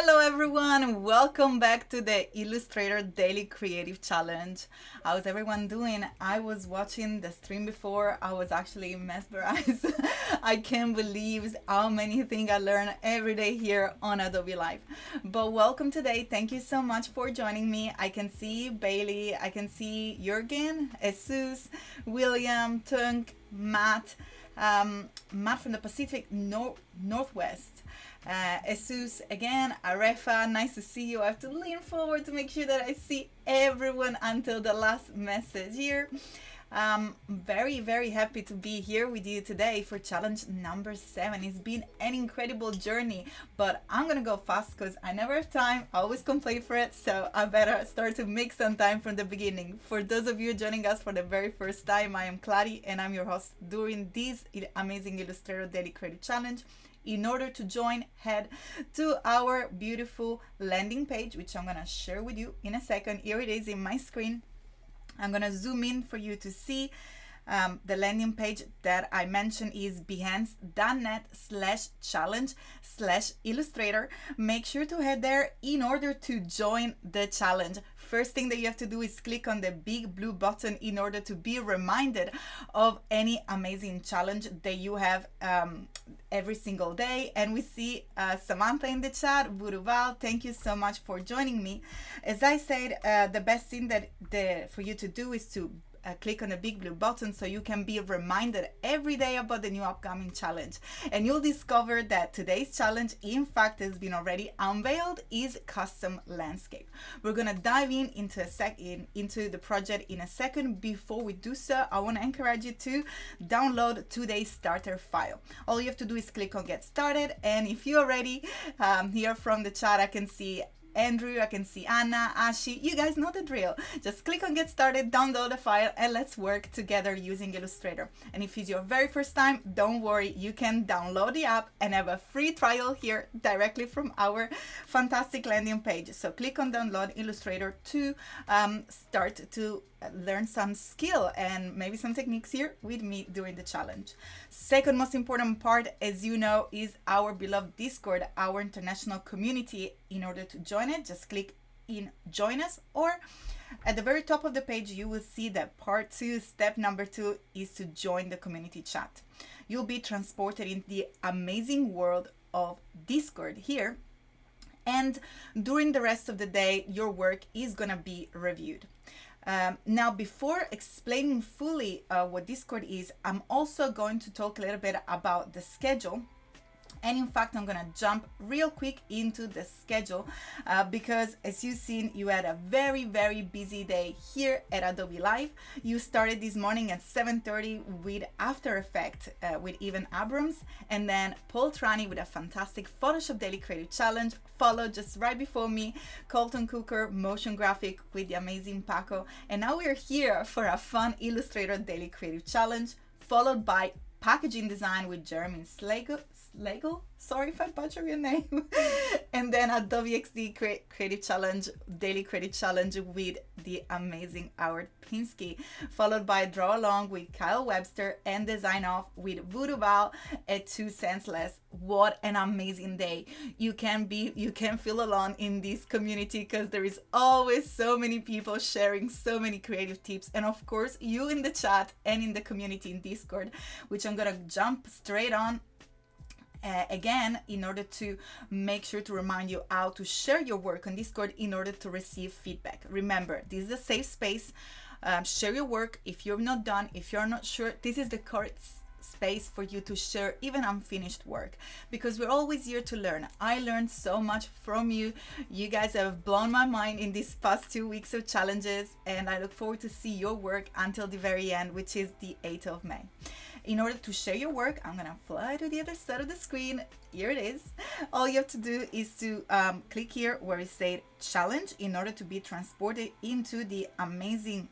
Hello everyone, welcome back to the Illustrator Daily Creative Challenge. How's everyone doing? I was watching the stream before, I was actually mesmerized. I can't believe how many things I learn every day here on Adobe Live. But welcome today, thank you so much for joining me. I can see Bailey, I can see Jürgen, Jesus, William, Tunk, Matt, Matt from the Pacific Northwest. Jesus again, Arefa, nice to see you. I have to lean forward to make sure that I see everyone until the last message here. Very happy to be here with you today for challenge number 7. It's been an incredible journey, but I'm gonna go fast because I never have time. I always complain for it, so I better start to make some time from the beginning. For those of you joining us for the very first time, I am Clary and I'm your host during this amazing Illustrator Daily Creative Challenge. In order to join, head to our beautiful landing page, which I'm gonna share with you in a second. Here it is in my screen. I'm gonna zoom in for you to see the landing page that I mentioned is behance.net/challenge/illustrator. Make sure to head there in order to join the challenge. First thing that you have to do is click on the big blue button in order to be reminded of any amazing challenge that you have every single day. And we see Samantha in the chat. Buruval, thank you so much for joining me. As I said, the best thing that for you to do is to click on the big blue button so you can be reminded every day about the new upcoming challenge. And you'll discover that today's challenge, in fact, has been already unveiled, is custom landscape. We're gonna dive into the project in a second. Before we do so, I want to encourage you to download today's starter file. All you have to do is click on get started, and if you're ready, here from the chat I can see Andrew, I can see Anna, Ashi. You guys know the drill. Just click on get started, download the file, and let's work together using Illustrator. And if it's your very first time, don't worry, you can download the app and have a free trial here directly from our fantastic landing page. So click on download Illustrator to start to learn some skill and maybe some techniques here with me during the challenge. Second most important part, as you know, is our beloved Discord, our international community. In order to join it, just click in join us, or at the very top of the page you will see that part 2, step number 2 is to join the community chat. You'll be transported in the amazing world of Discord here, and during the rest of the day your work is gonna be reviewed. Now, before explaining fully what Discord is, I'm also going to talk a little bit about the schedule. And in fact, I'm gonna jump real quick into the schedule because as you've seen, you had a very busy day here at Adobe Live. You started this morning at 7:30 with After Effects with Evan Abrams, and then Paul Trani with a fantastic Photoshop Daily Creative Challenge, followed just right before me, Colton Cooker, motion graphic with the amazing Paco. And now we're here for a fun Illustrator Daily Creative Challenge, followed by packaging design with Jeremy Slagle, sorry if I butcher your name, and then Adobe XD Creative Challenge, Daily Creative Challenge with the amazing Howard Pinsky, followed by Draw Along with Kyle Webster, and Design Off with Voodoo Val at 2 cents less. What an amazing day. You can feel alone in this community because there is always so many people sharing so many creative tips, and of course you in the chat and in the community in Discord, which I'm gonna jump straight on again in order to make sure to remind you how to share your work on Discord in order to receive feedback. Remember, this is a safe space. Share your work. If you're not done, if you're not sure, this is the correct space for you to share even unfinished work, because we're always here to learn. I learned so much from you. You guys have blown my mind in these past 2 weeks of challenges, and I look forward to see your work until the very end, which is the 8th of May. In order to share your work, I'm gonna fly to the other side of the screen. Here it is. All you have to do is to click here where it says challenge in order to be transported into the amazing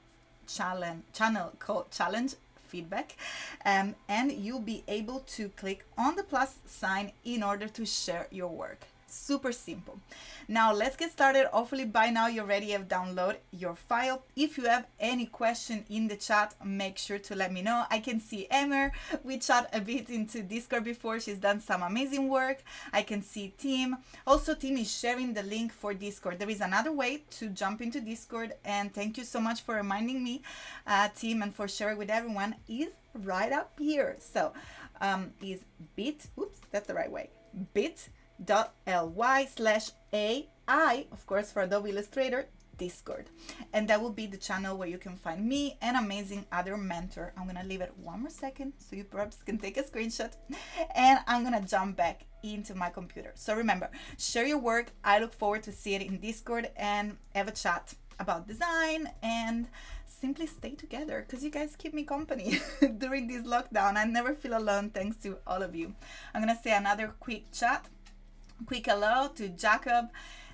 channel called Challenge Feedback, and you'll be able to click on the plus sign in order to share your work. Super simple. Now let's get started. Hopefully by now you already have downloaded your file. If you have any question in the chat, make sure to let me know. I can see Emmer. We chat a bit into Discord before. She's done some amazing work. I can see Tim. Also, Tim is sharing the link for Discord. There is another way to jump into Discord, and thank you so much for reminding me, Tim, and for sharing with everyone. Is right up here. So is that's the right way, bit.ly/AI, of course, for Adobe Illustrator Discord. And that will be the channel where you can find me and amazing other mentor. I'm gonna leave it one more second so you perhaps can take a screenshot, and I'm gonna jump back into my computer. So remember, share your work. I look forward to see it in Discord and have a chat about design, and simply stay together because you guys keep me company during this lockdown. I never feel alone thanks to all of you. I'm gonna say another quick hello to Jacob,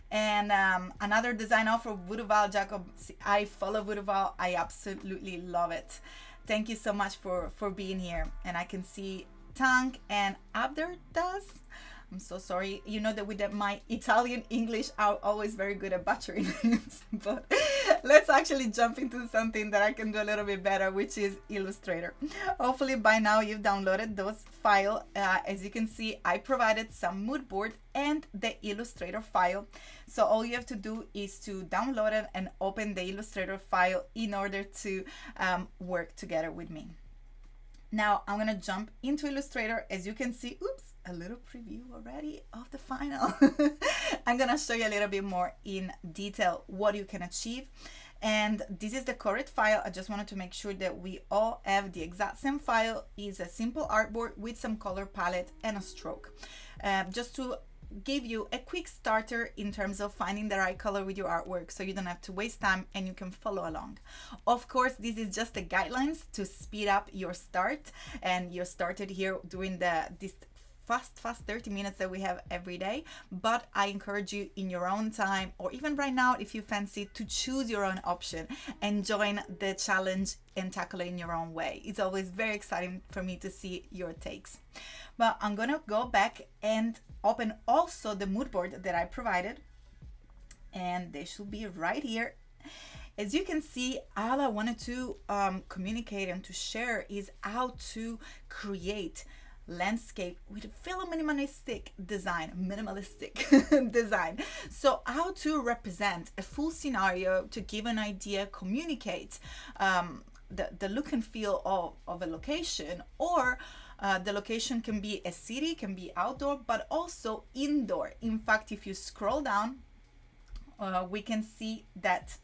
and another design offer, Vuduval. Jacob, I follow Vuduval. I absolutely love it. Thank you so much for being here. And I can see Tank and Abder does. I'm so sorry. You know that with my Italian English, I'm always very good at butchering names. But let's actually jump into something that I can do a little bit better, which is Illustrator. Hopefully by now you've downloaded those files. As you can see, I provided some mood board and the Illustrator file. So all you have to do is to download it and open the Illustrator file in order to work together with me. Now I'm gonna jump into Illustrator. As you can see, a little preview already of the final. I'm gonna show you a little bit more in detail what you can achieve. And this is the correct file. I just wanted to make sure that we all have the exact same file. It's a simple artboard with some color palette and a stroke. Just to give you a quick starter in terms of finding the right color with your artwork, so you don't have to waste time and you can follow along. Of course, this is just the guidelines to speed up your start, and you're started here during this fast 30 minutes that we have every day. But I encourage you in your own time, or even right now if you fancy, to choose your own option and join the challenge and tackle it in your own way. It's always very exciting for me to see your takes. But I'm gonna go back and open also the mood board that I provided, and they should be right here. As you can see, all I wanted to communicate and to share is how to create landscape with a minimalistic design. So how to represent a full scenario, to give an idea, communicate the look and feel of a location, or the location can be a city, can be outdoor, but also indoor. In fact, if you scroll down, we can see that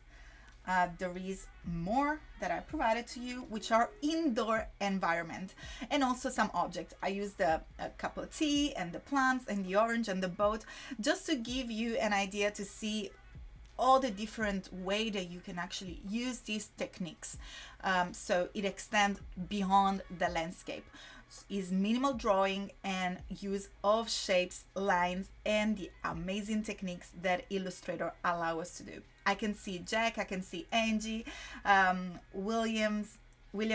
there is more that I provided to you, which are indoor environment, and also some objects. I used a cup of tea and the plants and the orange and the boat, just to give you an idea to see all the different way that you can actually use these techniques. So it extends beyond the landscape. Is minimal drawing and use of shapes, lines, and the amazing techniques that Illustrator allow us to do. I can see Jack, I can see Angie, William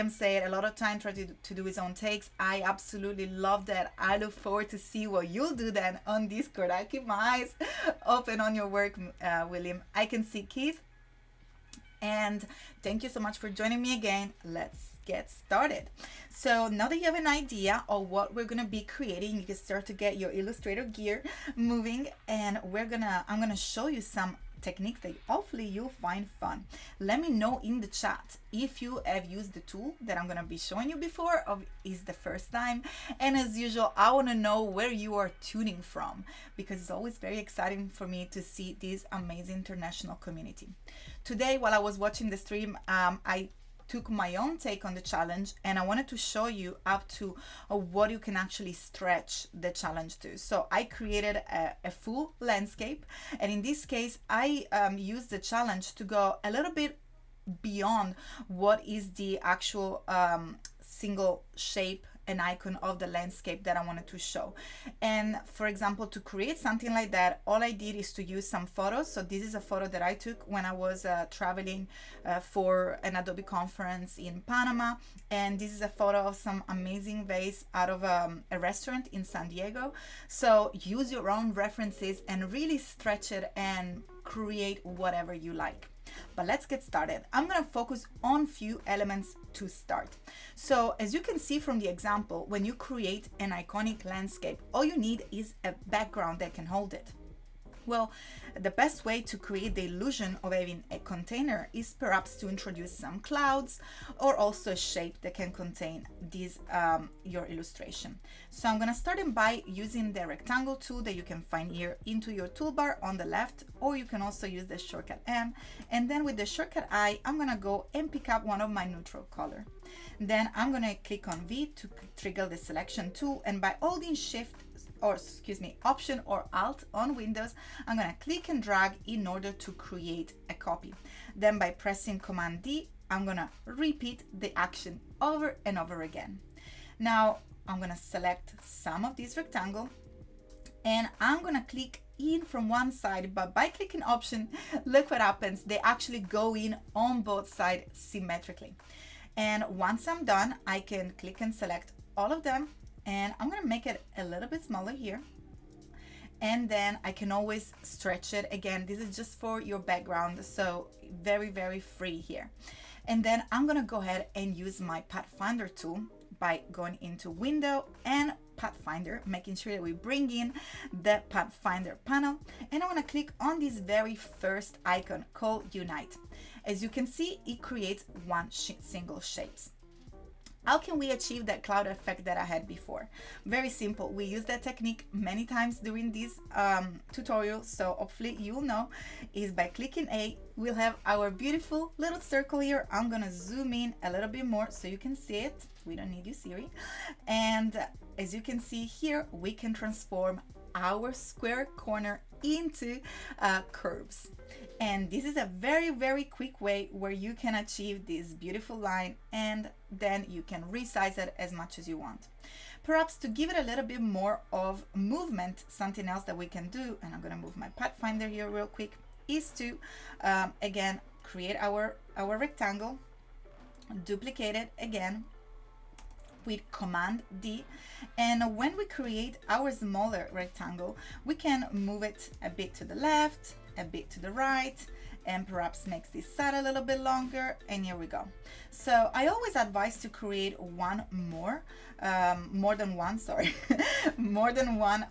said a lot of time try to do his own takes. I absolutely love that. I look forward to see what you'll do then on Discord. I keep my eyes open on your work, William. I can see Keith, and thank you so much for joining me again. Let's get started. So now that you have an idea of what we're gonna be creating, you can start to get your Illustrator gear moving, and I'm gonna show you some techniques that hopefully you'll find fun. Let me know in the chat if you have used the tool that I'm gonna be showing you before, or is the first time. And as usual, I want to know where you are tuning from, because it's always very exciting for me to see this amazing international community. Today, while I was watching the stream, I took my own take on the challenge, and I wanted to show you up to what you can actually stretch the challenge to. So I created a full landscape, and in this case I used the challenge to go a little bit beyond what is the actual single shape an icon of the landscape that I wanted to show. And for example, to create something like that, all I did is to use some photos. So this is a photo that I took when I was traveling for an Adobe conference in Panama. And this is a photo of some amazing vase out of a restaurant in San Diego. So use your own references and really stretch it and create whatever you like. But let's get started. I'm going to focus on few elements to start. So as you can see from the example, when you create an iconic landscape, all you need is a background that can hold it. Well, the best way to create the illusion of having a container is perhaps to introduce some clouds or also a shape that can contain this your illustration. So I'm going to start by using the rectangle tool that you can find here into your toolbar on the left, or you can also use the shortcut M. And then with the shortcut I, I'm going to go and pick up one of my neutral color. Then I'm going to click on V to trigger the selection tool, and by holding Shift or Option or Alt on Windows, I'm going to click and drag in order to create a copy. Then by pressing Command D, I'm going to repeat the action over and over again. Now I'm going to select some of this rectangle and I'm going to click in from one side, but by clicking Option, look what happens. They actually go in on both sides symmetrically. And once I'm done, I can click and select all of them. And I'm going to make it a little bit smaller here. And then I can always stretch it. Again, this is just for your background. So very, very free here. And then I'm going to go ahead and use my Pathfinder tool by going into Window and Pathfinder, making sure that we bring in the Pathfinder panel. And I want to click on this very first icon called Unite. As you can see, it creates one single shape. How can we achieve that cloud effect that I had before? Very simple. We use that technique many times during this tutorial, so hopefully you'll know, is by clicking A, we'll have our beautiful little circle here. I'm gonna zoom in a little bit more so you can see it. We don't need you, Siri. And as you can see here, we can transform our square corner into curves. And this is a very, very quick way where you can achieve this beautiful line, and then you can resize it as much as you want. Perhaps to give it a little bit more of movement, something else that we can do, and I'm going to move my Pathfinder here real quick, is to again create our rectangle, duplicate it again with Command D, and when we create our smaller rectangle, we can move it a bit to the left, a bit to the right, and perhaps makes this side a little bit longer, and here we go. So I always advise to create more than one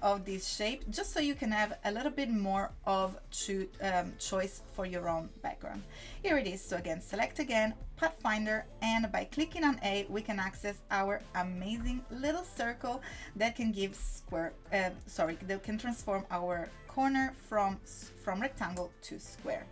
of this shape, just so you can have a little bit more of choice for your own background. Here it is. So again, select again Pathfinder, and by clicking on A, we can access our amazing little circle that can give that can transform our corner from rectangle to square.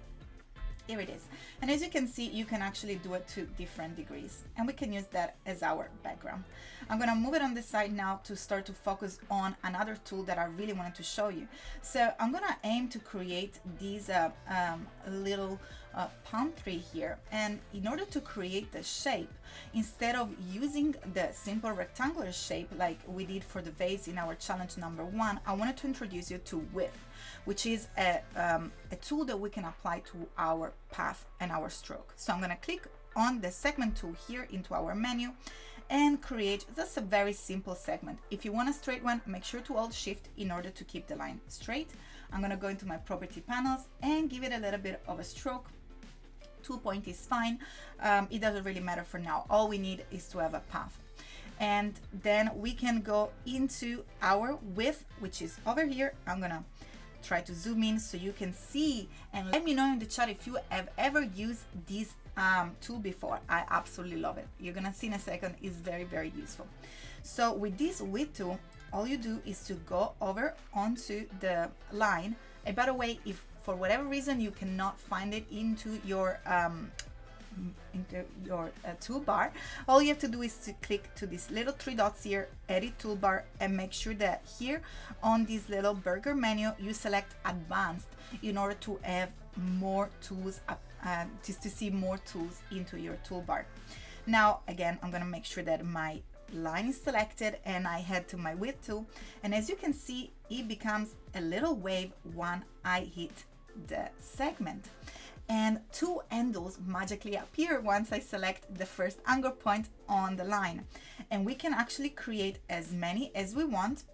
Here it is. And as you can see, you can actually do it to different degrees, and we can use that as our background. I'm going to move it on the side now to start to focus on another tool that I really wanted to show you. So I'm going to aim to create these little palm tree here, and in order to create the shape, instead of using the simple rectangular shape like we did for the vase in our challenge number 1, I wanted to introduce you to width, which is a tool that we can apply to our path and our stroke. So I'm going to click on the segment tool here into our menu and create just a very simple segment. If you want a straight one, make sure to hold Shift in order to keep the line straight. I'm going to go into my property panels and give it a little bit of a stroke. 2 point is fine. It doesn't really matter for now. All we need is to have a path. And then we can go into our width, which is over here. I'm gonna try to zoom in so you can see, and let me know in the chat if you have ever used this tool before. I absolutely love it. You're gonna see in a second. It's very, very useful. So with this width tool, all you do is to go over onto the line. And by the way, if for whatever reason you cannot find it into your toolbar, all you have to do is to click to these little 3 dots here, edit toolbar, and make sure that here on this little burger menu you select advanced in order to have more tools, just to see more tools into your toolbar. Now again, I'm going to make sure that my line is selected and I head to my width tool, and as you can see, it becomes a little wave when I hit the segment. And two handles magically appear once I select the first anchor point on the line. And we can actually create as many as we want.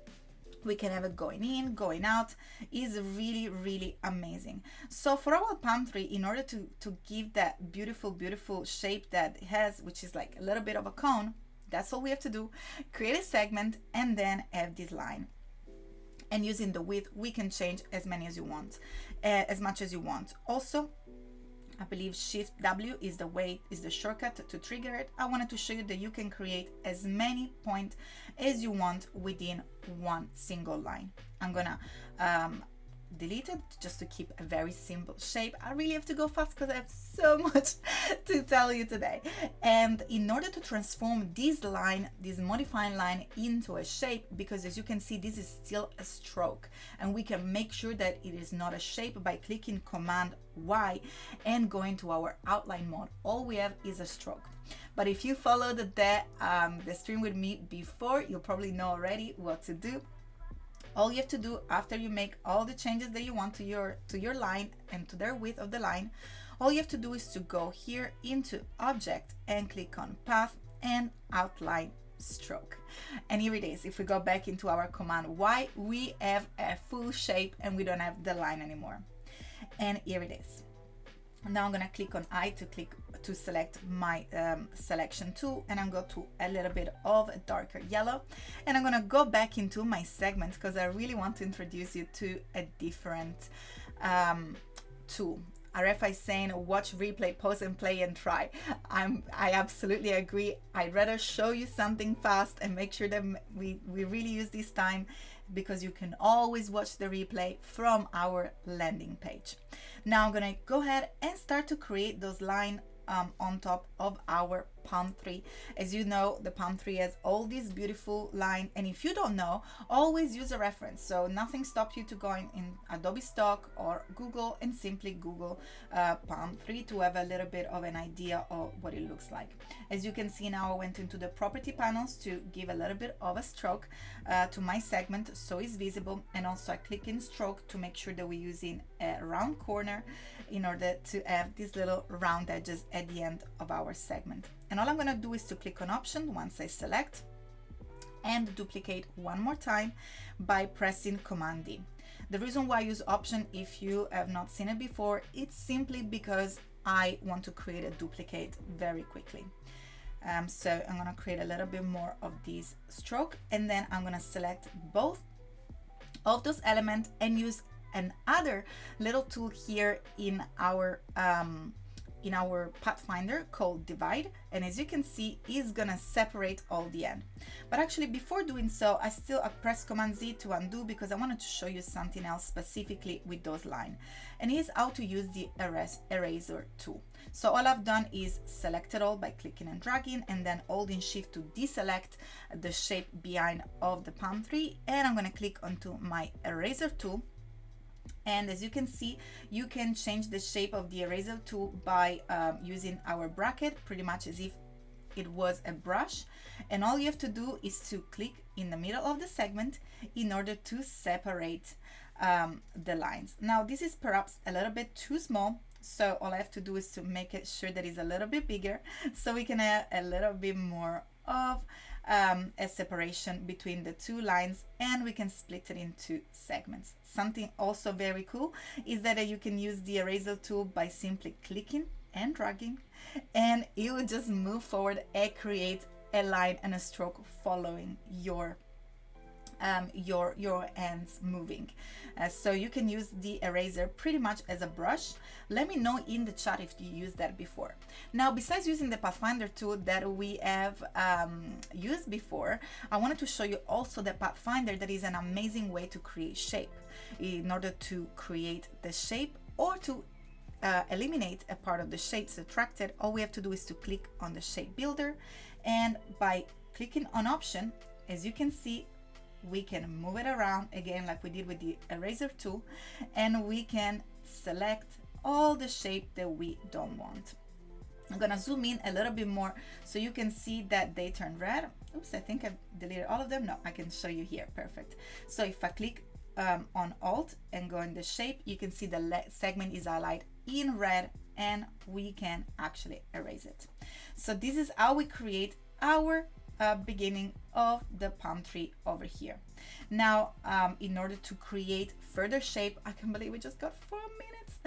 We can have it going in, going out. Is really, really amazing. So for our palm tree, in order to give that beautiful, beautiful shape that it has, which is like a little bit of a cone, that's all we have to do. Create a segment and then have this line. And using the width, we can change as many as you want, as much as you want. Also, I believe Shift W is the shortcut to trigger it. I wanted to show you that you can create as many points as you want within one single line. I'm gonna delete it just to keep a very simple shape. I really have to go fast because I have so much to tell you today. And in order to transform this line, this modifying line, into a shape, because as you can see, this is still a stroke, and we can make sure that it is not a shape by clicking Command Y and going to our outline mode. All we have is a stroke. But if you followed the stream with me before, you'll probably know already what to do. All you have to do after you make all the changes that you want to your line and to the width of the line, all you have to do is to go here into Object and click on Path and Outline Stroke. And here it is. If we go back into our Command Y, we have a full shape and we don't have the line anymore. And here it is. Now I'm gonna click on I to select my selection tool, and I'm going to a little bit of a darker yellow, and I'm gonna go back into my segment because I really want to introduce you to a different tool. RF is saying watch, replay, pause and play and try. I absolutely agree. I'd rather show you something fast and make sure that we really use this time, because you can always watch the replay from our landing page. Now I'm gonna go ahead and start to create those lines on top of our palm tree. As you know, the palm tree has all these beautiful lines, and if you don't know, always use a reference. So nothing stops you to go in Adobe Stock or Google and simply Google palm tree to have a little bit of an idea of what it looks like. As you can see now, I went into the property panels to give a little bit of a stroke to my segment so it's visible, and also I click in stroke to make sure that we're using a round corner in order to have these little round edges at the end of our segment. And all I'm going to do is to click on Option once I select, and duplicate one more time by pressing Command D. The reason why I use Option, if you have not seen it before, it's simply because I want to create a duplicate very quickly. So I'm going to create a little bit more of this stroke, and then I'm going to select both of those elements and use another little tool here in our Pathfinder called Divide, and as you can see, it's gonna separate all the end. But actually, before doing so, I press Command Z to undo, because I wanted to show you something else specifically with those lines, and it is how to use the eraser tool. So all I've done is select it all by clicking and dragging, and then holding Shift to deselect the shape behind of the palm tree, and I'm gonna click onto my eraser tool. And as you can see, you can change the shape of the eraser tool by using our bracket, pretty much as if it was a brush. And all you have to do is to click in the middle of the segment in order to separate the lines. Now this is perhaps a little bit too small, so all I have to do is to make it sure that it's a little bit bigger, so we can have a little bit more of a separation between the two lines, and we can split it into segments. Something also very cool is that you can use the eraser tool by simply clicking and dragging, and it will just move forward and create a line and a stroke following your hands moving. So you can use the eraser pretty much as a brush. Let me know in the chat if you used that before. Now, besides using the Pathfinder tool that we have used before, I wanted to show you also the Pathfinder that is an amazing way to create shape. In order to create the shape or to eliminate a part of the shape subtracted, all we have to do is to click on the shape builder, and by clicking on Option, as you can see, we can move it around again like we did with the eraser tool, and we can select all the shape that we don't want. I'm gonna zoom in a little bit more so you can see that they turn red. Oops, I think I've deleted all of them. No, I can show you here. Perfect. So if I click on Alt and go in the shape, you can see the segment is highlighted in red, and we can actually erase it. So this is how we create our beginning of the palm tree over here. Now, in order to create further shape, I can believe we just got 4 minutes.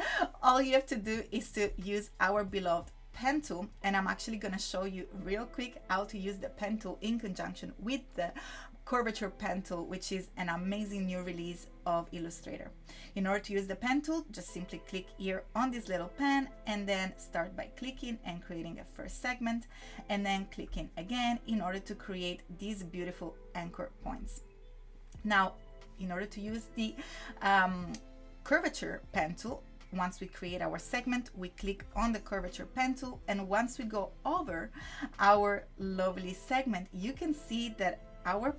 All you have to do is to use our beloved pen tool, and I'm actually going to show you real quick how to use the pen tool in conjunction with the Curvature Pencil, which is an amazing new release of Illustrator. In order to use the pen tool, just simply click here on this little pen and then start by clicking and creating a first segment, and then clicking again in order to create these beautiful anchor points. Now, in order to use the Curvature Pen tool, once we create our segment, we click on the Curvature Pen tool, and once we go over our lovely segment, you can see that our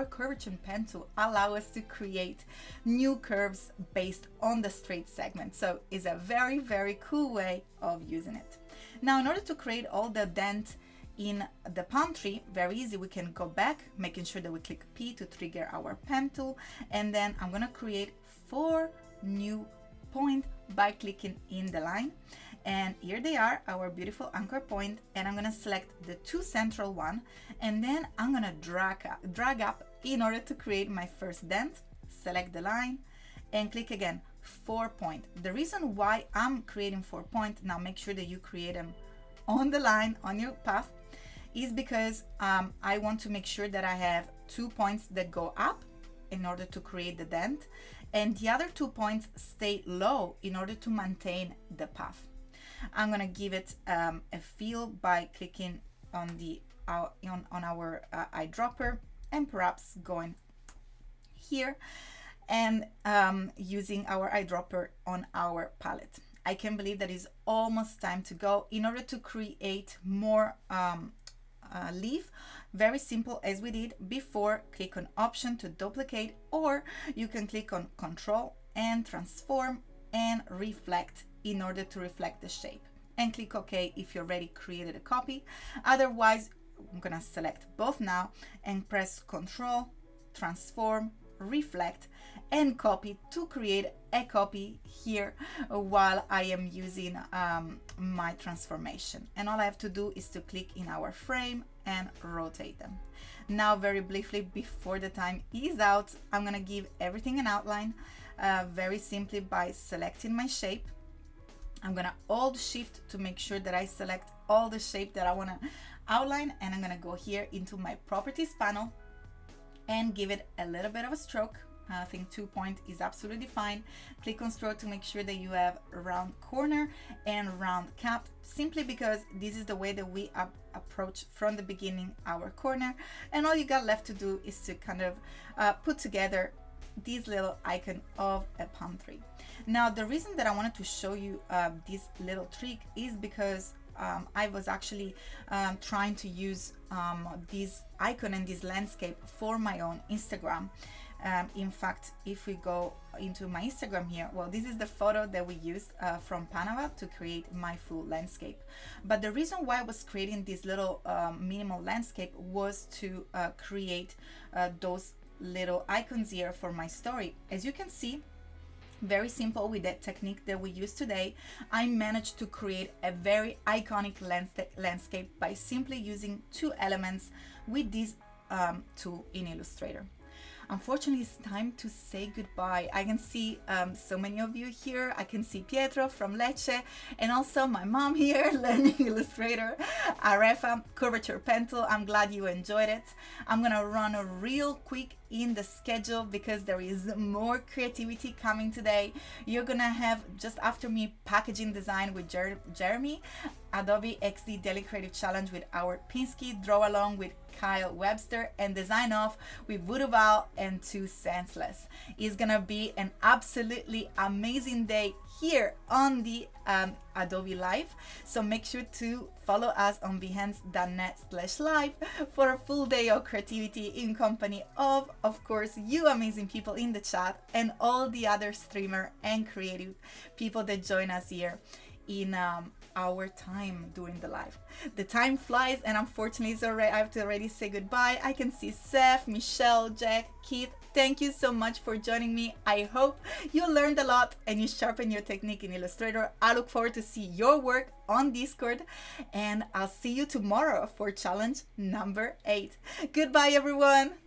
Curvature Pen tool allow us to create new curves based on the straight segment. So it's a very, very cool way of using it. Now, in order to create all the dent in the palm tree, very easy, we can go back, making sure that we click P to trigger our pen tool, and then I'm gonna create 4 new points by clicking in the line. And here they are, our beautiful anchor point, and I'm gonna select the 2 central one, and then I'm gonna drag up in order to create my first dent. Select the line and click again, 4 points. The reason why I'm creating 4 points, now make sure that you create them on the line, on your path, is because I want to make sure that I have 2 points that go up in order to create the dent, and the other 2 points stay low in order to maintain the path. I'm gonna give it a feel by clicking on the on our eyedropper, and perhaps going here and using our eyedropper on our palette. I can believe that it's almost time to go. In order to create more leaf, very simple as we did before, click on Option to duplicate, or you can click on Control and Transform and Reflect in order to reflect the shape, and click OK if you already created a copy. Otherwise, I'm gonna select both now and press Control, Transform, Reflect, and Copy to create a copy here while I am using my transformation. And all I have to do is to click in our frame and rotate them. Now, very briefly before the time is out, I'm gonna give everything an outline very simply by selecting my shape. I'm gonna hold Shift to make sure that I select all the shape that I wanna outline, and I'm gonna go here into my properties panel and give it a little bit of a stroke. I think 2 point is absolutely fine. Click on stroke to make sure that you have a round corner and round cap, simply because this is the way that we approach from the beginning our corner, and all you got left to do is to kind of put together this little icon of a palm tree. Now, the reason that I wanted to show you this little trick is because I was actually trying to use this icon and this landscape for my own Instagram. In fact, if we go into my Instagram here, well, this is the photo that we used from Panama to create my full landscape. But the reason why I was creating this little minimal landscape was to create those little icons here for my story. As you can see, very simple with that technique that we use today, I managed to create a very iconic landscape by simply using 2 elements with this tool in Illustrator. Unfortunately, it's time to say goodbye. I can see so many of you here. I can see Pietro from Lecce, and also my mom here learning Illustrator, Arefa, Curvature Pencil. I'm glad you enjoyed it. I'm gonna run a real quick in the schedule because there is more creativity coming today. You're gonna have, just after me, packaging design with Jeremy, Adobe XD Daily Creative Challenge with Howard Pinsky, Draw Along with Kyle Webster, and Design Off with Voodooval and Two Senseless. It's gonna be an absolutely amazing day here on the Adobe Live. So make sure to follow us on behance.net/live for a full day of creativity in company of course, you amazing people in the chat and all the other streamer and creative people that join us here in our time during the live. The time flies, and unfortunately I have to already say goodbye. I can see Seth, Michelle, Jack, Keith. Thank you so much for joining me. I hope you learned a lot and you sharpen your technique in Illustrator. I look forward to see your work on Discord, and I'll see you tomorrow for challenge number 8. Goodbye, everyone.